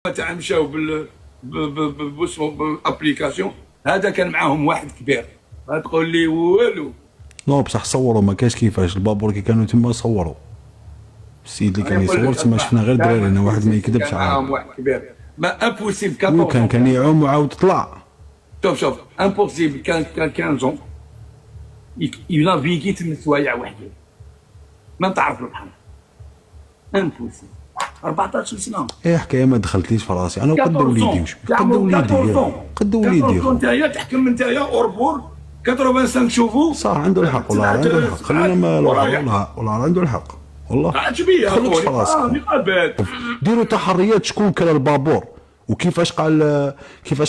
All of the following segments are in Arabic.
تاع مشاو بالابليكاسيون. هذا كان معاهم واحد كبير، ما تقول لي والو. لا بصح صوروا، ما كاش كيفاش البابور كي كانوا تما صوروا. السيد اللي كان يصور تما شفنا غير دراري، انا واحد ما يكذبش على معاهم واحد كبير. ما امبوسيبل 14 كان يعوم وعاود طلع. شوف امبوسيبل كان 15 ينافيكي في السوايع وحده ما تعرف البحر. امبوسيبل 14 سنه. ايه حكايه ما دخلتليش في راسي انا وقد وليدي. قد وليدي نتايا تحكم نتايا اوربور 85 شوفو. صح عنده الحق والله عنده الحق. خلينا ما والله عنده الحق والله. عجبيه خليك في راسك. ديروا تحريات شكون كرا البابور وكيفاش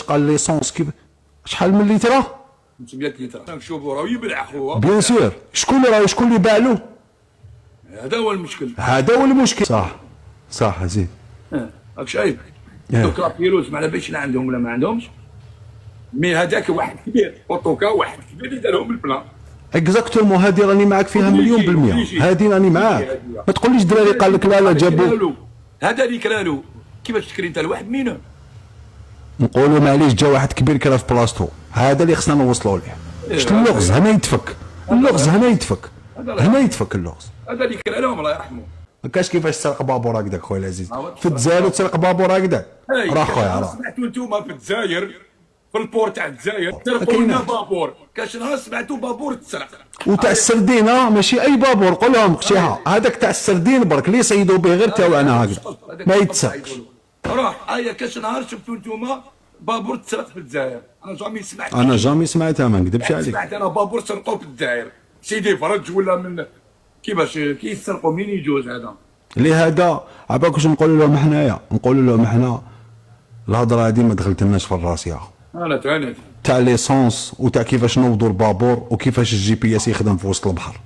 قال ليسونس شحال من لتره؟ 500 لتر. شوفوا راه يبلع خويا بيان سور. شكون اللي باع له؟ هذا هو المشكل. هذا هو المشكل. صح زين. راك شايف دوك لابيروس ما على باليش لا عندهم ولا ما عندهمش، مي هذاك واحد كبير اوتوكا واحد كبير اللي دارهم البلان اكزاكتومون. هذه راني معاك فيها مليون بالمية. هذه راني معاك. ما تقوليش دراري قال لك لا جابوه. هذا اللي كرالو. كيفاش تكري انت لواحد مينو؟ نقولوا معليش جا واحد كبير كرا في بلاصتو. هذا اللي خصنا نوصلوا ليه. شفت اللغز هنا يتفك. اللغز هنا يتفك اللغز. هذا اللي كرالهم الله يرحمه. ما كاش كيفاش تسرق بابور هكذاك خويا العزيز. في الجزائر تسرق بابور هكذاك راه خويا راه. سمعتوا انتوما في الجزائر في البور تاع الجزائر سرقوا لنا بابور. كاش نهار سمعتوا بابور تسرق وتاع السردين. ماشي اي بابور. قول لهم شيها هذاك تاع السردين برك اللي يصيدوا به غير تاعنا هكذا ما يتسرقش. روح كاش نهار شفتوا انتوما بابور تسرق في الجزائر. انا جامي سمعتها ما نكذبش عليك. سمعت انا بابور سرقوا في الجزائر سيدي فرج ولا من كيفاش كيسرقوا مين يجوز هذا. لهذا عباك واش نقولوا لهم حنايا؟ نقولوا لهم حنا الهضره هذه ما دخلتلناش في الراس يا اخو. انا تاني تاع ليسونس وتاع كيفاش نوضوا البابور وكيفاش الجي بي اس يخدم في وسط البحر.